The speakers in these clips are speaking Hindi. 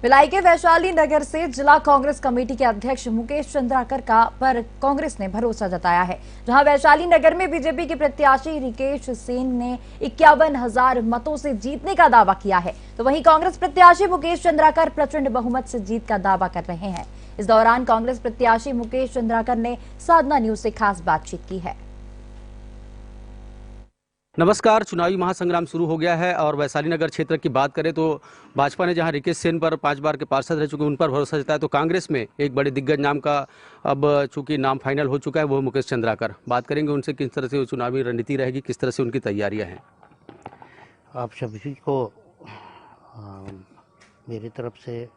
भिलाई के वैशाली नगर से जिला कांग्रेस कमेटी के अध्यक्ष मुकेश चंद्राकर का पर कांग्रेस ने भरोसा जताया है। जहां वैशाली नगर में बीजेपी के प्रत्याशी रिकेश सेन ने 51,000 मतों से जीतने का दावा किया है, तो वहीं कांग्रेस प्रत्याशी मुकेश चंद्राकर प्रचंड बहुमत से जीत का दावा कर रहे हैं। इस दौरान कांग्रेस प्रत्याशी मुकेश चंद्राकर ने साधना न्यूज से खास बातचीत की है। नमस्कार। चुनावी महासंग्राम शुरू हो गया है और वैशाली नगर क्षेत्र की बात करें तो भाजपा ने जहां रिकेश सेन पर 5 बार के पार्षद रह चुके उन पर भरोसा जताया, तो कांग्रेस में एक बड़े दिग्गज नाम का अब चूंकि नाम फाइनल हो चुका है, वो मुकेश चंद्राकर। बात करेंगे उनसे किस तरह से चुनावी रणनीति रहेगी, किस तरह से उनकी तैयारियां हैं। आप सभी को मेरी तरफ से,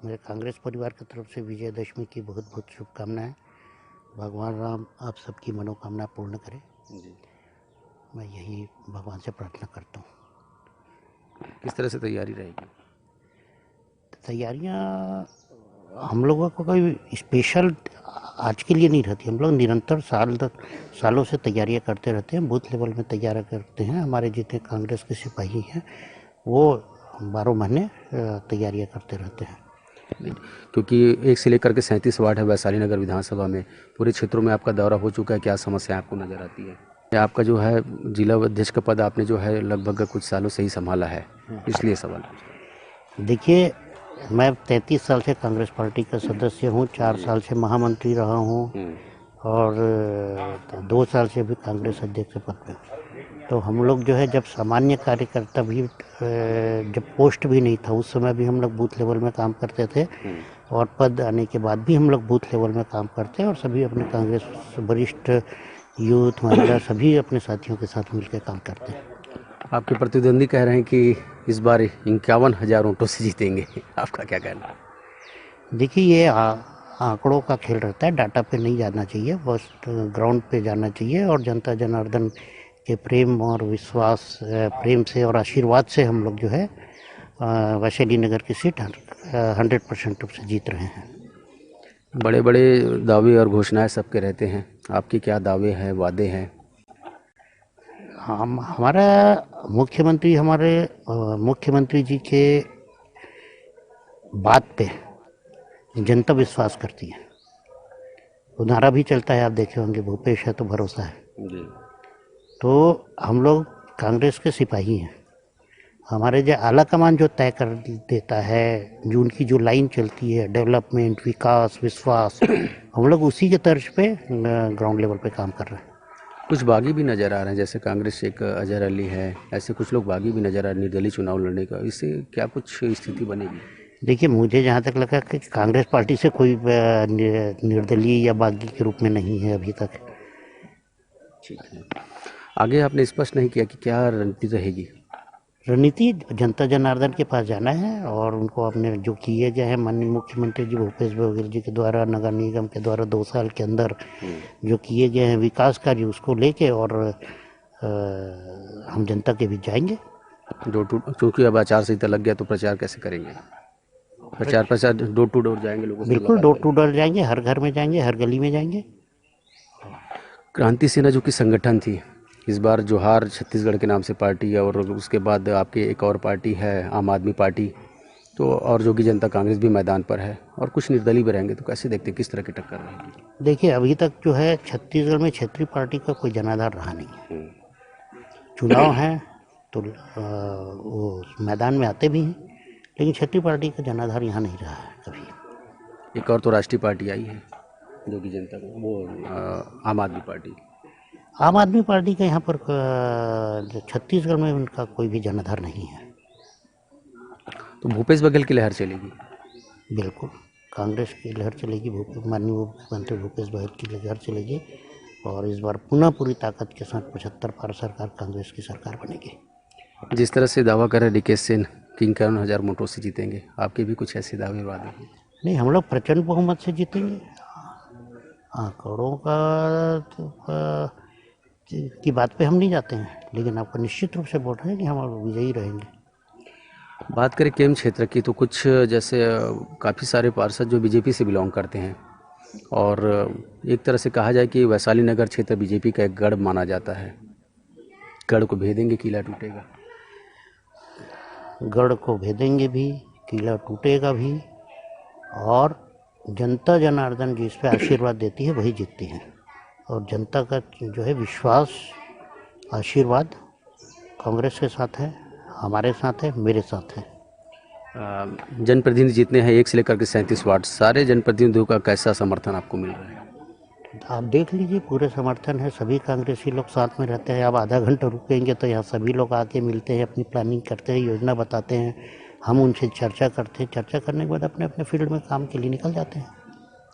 मेरे कांग्रेस परिवार की तरफ से विजयदशमी की बहुत बहुत शुभकामनाएं। भगवान राम आप सबकी मनोकामना पूर्ण करें जी। मैं यही भगवान से प्रार्थना करता हूँ। किस तरह से तैयारी रहेगी? तैयारियाँ हम लोगों को कोई स्पेशल आज के लिए नहीं रहती। हम लोग निरंतर सालों से तैयारियां करते रहते हैं। बूथ लेवल में तैयारी करते हैं। हमारे जितने कांग्रेस के सिपाही हैं वो 12 महीने तैयारियां करते रहते हैं। क्योंकि 1 से लेकर के 37 वार्ड है वैशाली नगर विधानसभा में, पूरे क्षेत्रों में आपका दौरा हो चुका है। क्या समस्या आपको नजर आती है? आपका जो है जिला अध्यक्ष का पद आपने जो है लगभग कुछ सालों से ही संभाला है, इसलिए सवाल। देखिए, मैं 33 साल से कांग्रेस पार्टी का सदस्य हूँ, 4 साल से महामंत्री रहा हूँ और 2 साल से भी कांग्रेस अध्यक्ष पद पे। तो हम लोग जो है, जब सामान्य कार्यकर्ता भी, जब पोस्ट भी नहीं था उस समय भी हम लोग बूथ लेवल में काम करते थे और पद आने के बाद भी हम लोग बूथ लेवल में काम करते हैं और सभी अपने कांग्रेस वरिष्ठ यूथ महिला सभी अपने साथियों के साथ मिलकर काम करते हैं। आपके प्रतिद्वंदी कह रहे हैं कि इस बार 51,000 वोटों से जीतेंगे, आपका क्या कहना है? देखिए, ये आंकड़ों का खेल रहता है, डाटा पे नहीं जाना चाहिए, बस ग्राउंड पे जाना चाहिए और जनता जनार्दन के प्रेम और विश्वास, प्रेम से और आशीर्वाद से हम लोग जो है वैशाली नगर की सीट 100% से जीत रहे हैं। बड़े बड़े दावे और घोषणाएं सबके रहते हैं, आपके क्या दावे हैं, वादे हैं? हमारा मुख्यमंत्री जी के बात पे जनता विश्वास करती है। वो नारा भी चलता है, आप देखे होंगे, भूपेश है तो भरोसा है जी। तो हम लोग कांग्रेस के सिपाही हैं। हमारे जो आला कमान जो तय कर देता है, जो उनकी जो लाइन चलती है, डेवलपमेंट, विकास, विश्वास, हम लोग उसी के तर्ज पे ग्राउंड लेवल पे काम कर रहे हैं। कुछ बागी भी नज़र आ रहे हैं, जैसे कांग्रेस से एक अजहर अली है, ऐसे कुछ लोग बागी भी नज़र आ रहे हैं निर्दलीय चुनाव लड़ने का। इससे क्या कुछ स्थिति बनेगी? देखिए, मुझे जहाँ तक लगा कि कांग्रेस पार्टी से कोई निर्दलीय या बागी के रूप में नहीं है अभी तक। ठीक है। आगे आपने स्पष्ट नहीं किया कि क्या रणनीति रहेगी? रणनीति जनता जनार्दन के पास जाना है और उनको अपने जो किए गए हैं माननीय मुख्यमंत्री जी भूपेश बघेल जी के द्वारा, नगर निगम के द्वारा 2 साल के अंदर जो किए गए हैं विकास कार्य, उसको लेके और हम जनता के बीच जाएंगे। क्योंकि अब आचार संहिता लग गया तो प्रचार कैसे करेंगे? प्रचार डोर टू डोर जाएंगे लोगों से? बिल्कुल, डोर टू डोर जाएंगे, हर घर में जाएंगे, हर गली में जाएंगे। क्रांति सेना जो कि संगठन थी, इस बार जोहार छत्तीसगढ़ के नाम से पार्टी है और उसके बाद आपकी एक और पार्टी है आम आदमी पार्टी, तो और जोगी जनता कांग्रेस भी मैदान पर है और कुछ निर्दलीय भी रहेंगे, तो कैसे देखते हैं किस तरह की टक्कर रहेगी? देखिए, अभी तक जो है छत्तीसगढ़ में क्षेत्रीय पार्टी का कोई जनाधार रहा नहीं है। चुनाव है तो वो मैदान में आते भी हैं, लेकिन क्षेत्रीय पार्टी का जनाधार यहाँ नहीं रहा है कभी। एक और तो राष्ट्रीय पार्टी आई है जोगी जनता को, वो आम आदमी पार्टी। आम आदमी पार्टी का यहाँ पर छत्तीसगढ़ में उनका कोई भी जनाधार नहीं है। तो भूपेश बघेल की लहर चलेगी? बिल्कुल, कांग्रेस की लहर चलेगी, माननीय मुख्यमंत्री भूपेश बघेल की लहर चलेगी और इस बार पुनः पूरी ताकत के साथ 75 पार सरकार कांग्रेस की सरकार बनेगी। जिस तरह से दावा कर रहे रिकेश सेन 51,000 वोटों से जीतेंगे, आपके भी कुछ ऐसे दावे वादे हैं? नहीं, हम लोग प्रचंड बहुमत से जीतेंगे। आंकड़ों की बात पे हम नहीं जाते हैं, लेकिन आपको निश्चित रूप से बोल रहे हैं कि हम विजयी रहेंगे। बात करें केम क्षेत्र की, तो कुछ जैसे काफ़ी सारे पार्षद जो बीजेपी से बिलोंग करते हैं और एक तरह से कहा जाए कि वैशाली नगर क्षेत्र बीजेपी का एक गढ़ माना जाता है। गढ़ को भेदेंगे, किला टूटेगा? गढ़ को भेदेंगे भी, किला टूटेगा भी, और जनता जनार्दन जिस पे आशीर्वाद देती है वही जीतती है। और जनता का जो है विश्वास, आशीर्वाद कांग्रेस के साथ है, हमारे साथ है, मेरे साथ है। जनप्रतिनिधि जितने हैं 1 से लेकर के 37 वार्ड, सारे जनप्रतिनिधियों का कैसा समर्थन आपको मिल रहा है? आप देख लीजिए, पूरे समर्थन है, सभी कांग्रेसी लोग साथ में रहते हैं। अब आधा घंटा रुकेंगे तो यहाँ सभी लोग आके मिलते हैं, अपनी प्लानिंग करते हैं, योजना बताते हैं, हम उनसे चर्चा करते हैं, चर्चा करने के बाद अपने अपने फील्ड में काम के लिए निकल जाते हैं।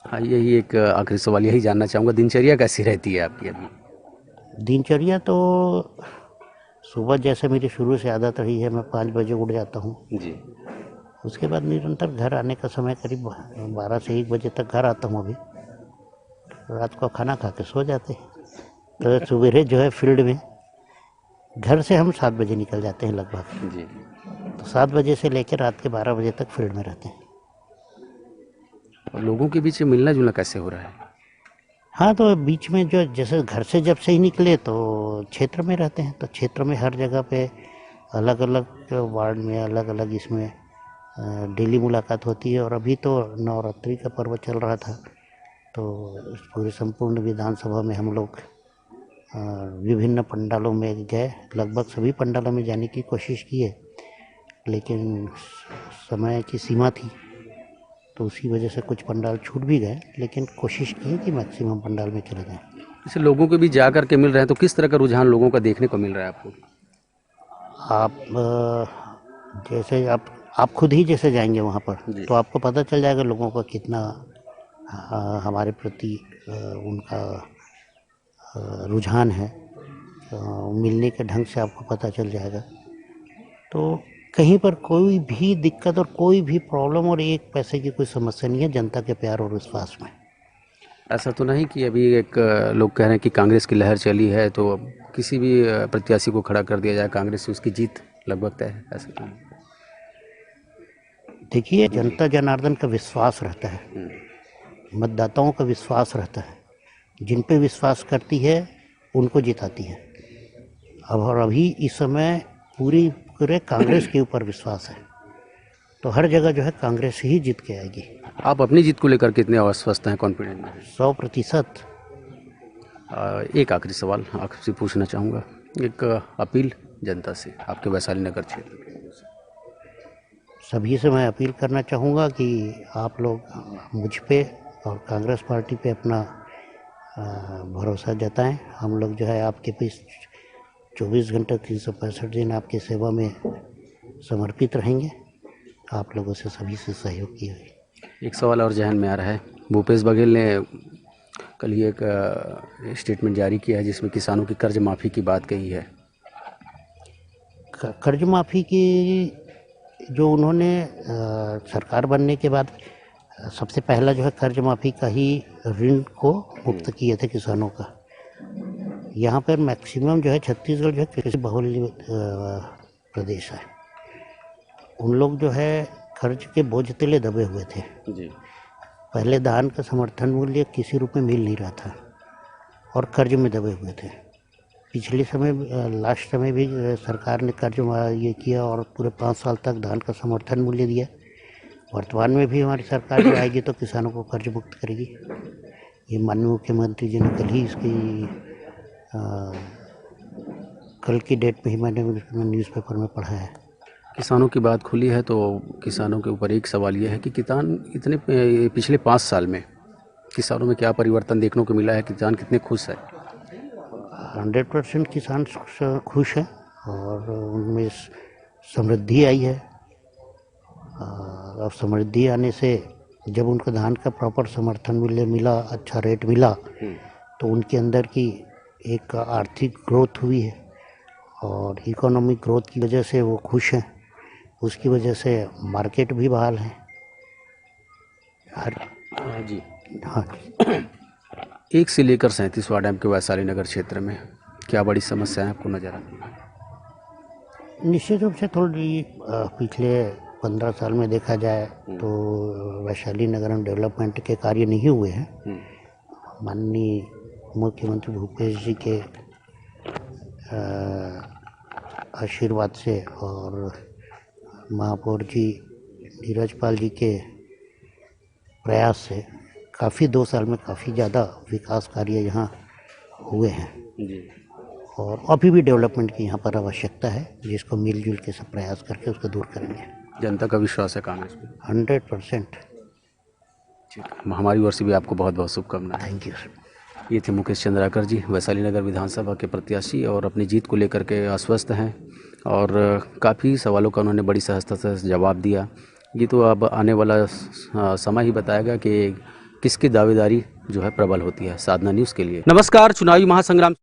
हाँ, यही एक आखिरी सवाल यही जानना चाहूँगा, दिनचर्या कैसी रहती है आपकी अभी? दिनचर्या तो सुबह जैसे मेरी शुरू से आदत रही है, मैं 5 बजे उठ जाता हूँ। जी। उसके बाद निरंतर घर आने का समय करीब 12 से 1 बजे तक घर आता हूँ। अभी रात को खाना खा के सो जाते हैं। तो सवेरे जो है फील्ड में, घर से हम 7 बजे निकल जाते हैं लगभग। जी। तो 7 बजे से लेकर रात के 12 बजे तक फील्ड में रहते हैं। और लोगों के बीच मिलना जुलना कैसे हो रहा है? हाँ, तो बीच में जो जैसे घर से जब से ही निकले तो क्षेत्र में रहते हैं, तो क्षेत्र में हर जगह पे अलग अलग वार्ड में अलग अलग इसमें डेली मुलाकात होती है। और अभी तो नवरात्रि का पर्व चल रहा था, तो इस पूरे संपूर्ण विधानसभा में हम लोग विभिन्न पंडालों में गए। लगभग सभी पंडालों में जाने की कोशिश की है, लेकिन समय की सीमा थी, तो उसी वजह से कुछ पंडाल छूट भी गए, लेकिन कोशिश की है कि मैक्सिमम पंडाल में चले जाएं। जैसे लोगों के बीच जा कर के मिल रहे हैं तो किस तरह का रुझान लोगों का देखने को मिल रहा है आपको? जैसे आप खुद ही जैसे जाएंगे वहाँ पर, जी। तो आपको पता चल जाएगा लोगों का कितना हमारे प्रति उनका रुझान है। मिलने के ढंग से आपको पता चल जाएगा। तो कहीं पर कोई भी दिक्कत और कोई भी प्रॉब्लम और एक पैसे की कोई समस्या नहीं है, जनता के प्यार और विश्वास में। ऐसा तो नहीं कि अभी एक लोग कह रहे हैं कि कांग्रेस की लहर चली है तो अब किसी भी प्रत्याशी को खड़ा कर दिया जाए कांग्रेस से उसकी जीत लगभग तय है, ऐसा तो नहीं? देखिए, जनता जनार्दन का विश्वास रहता है, मतदाताओं का विश्वास रहता है, जिन पे विश्वास करती है उनको जिताती है। और अभी इस समय पूरे कांग्रेस के ऊपर विश्वास है, तो हर जगह जो है कांग्रेस ही जीत के आएगी। आप अपनी जीत को लेकर कितने आश्वस्त हैं, कॉन्फिडेंट हैं? 100%। एक आखिरी सवाल आपसे पूछना चाहूँगा, एक अपील जनता से आपके वैशाली नगर क्षेत्र के। सभी से मैं अपील करना चाहूँगा कि आप लोग मुझ पे और कांग्रेस पार्टी पे अपना भरोसा जताएं। हम लोग जो है आपके बीच 24 घंटे 365 दिन आपकी सेवा में समर्पित रहेंगे। आप लोगों से सभी से सहयोग की हुई। एक सवाल और जहन में आ रहा है, भूपेश बघेल ने कल ही एक स्टेटमेंट जारी किया है जिसमें किसानों की कर्ज माफ़ी की बात कही है। कर्ज माफ़ी की जो उन्होंने सरकार बनने के बाद सबसे पहला जो है कर्ज माफ़ी का ही ऋण को मुक्त किए थे किसानों का। यहाँ पर मैक्सिमम जो है छत्तीसगढ़ जो है कृषि बहुल प्रदेश है। उन लोग जो है कर्ज के बोझ तले दबे हुए थे। जी। पहले धान का समर्थन मूल्य किसी रूप में मिल नहीं रहा था और कर्ज में दबे हुए थे। पिछले समय लास्ट समय भी सरकार ने कर्ज ये किया और पूरे 5 साल तक धान का समर्थन मूल्य दिया। वर्तमान में भी हमारी सरकार जो आएगी तो किसानों को कर्ज मुक्त करेगी। ये माननीय मुख्यमंत्री जी ने कल ही इसकी कल की डेट में ही मैंने न्यूज़पेपर में पढ़ा है। किसानों की बात खुली है तो किसानों के ऊपर एक सवाल यह है कि किसान इतने पिछले 5 साल में किसानों में क्या परिवर्तन देखने को मिला है, किसान कितने खुश है? 100% किसान खुश है और उनमें समृद्धि आई है। और समृद्धि आने से जब उनको धान का प्रॉपर समर्थन मूल्य मिला, अच्छा रेट मिला, तो उनके अंदर की एक आर्थिक ग्रोथ हुई है और इकोनॉमिक ग्रोथ की वजह से वो खुश हैं। उसकी वजह से मार्केट भी बहाल है। जी। हाँ। 1 से लेकर 37 वार्ड आपके वैशाली नगर क्षेत्र में क्या बड़ी समस्याएं आपको नजर आती हैं? निश्चित रूप से थोड़ी पिछले 15 साल में देखा जाए तो वैशाली नगर में डेवलपमेंट के कार्य नहीं हुए हैं। माननीय मुख्यमंत्री भूपेश जी के आशीर्वाद से और महापौर जी नीरज पाल जी के प्रयास से काफ़ी 2 साल में काफ़ी ज़्यादा विकास कार्य यहाँ हुए हैं जी। और अभी भी डेवलपमेंट की यहाँ पर आवश्यकता है, जिसको मिलजुल के सब प्रयास करके उसको दूर करेंगे। जनता का विश्वास है कांग्रेस में। 100%। ठीक है, हमारी ओर से भी आपको बहुत बहुत शुभकामनाएं। Thank you. ये थे मुकेश चंद्राकर जी, वैशाली नगर विधानसभा के प्रत्याशी, और अपनी जीत को लेकर के आश्वस्त हैं और काफ़ी सवालों का उन्होंने बड़ी सहजता से जवाब दिया। ये तो अब आने वाला समय ही बताएगा कि किसकी दावेदारी जो है प्रबल होती है। साधना न्यूज़ के लिए नमस्कार। चुनावी महासंग्राम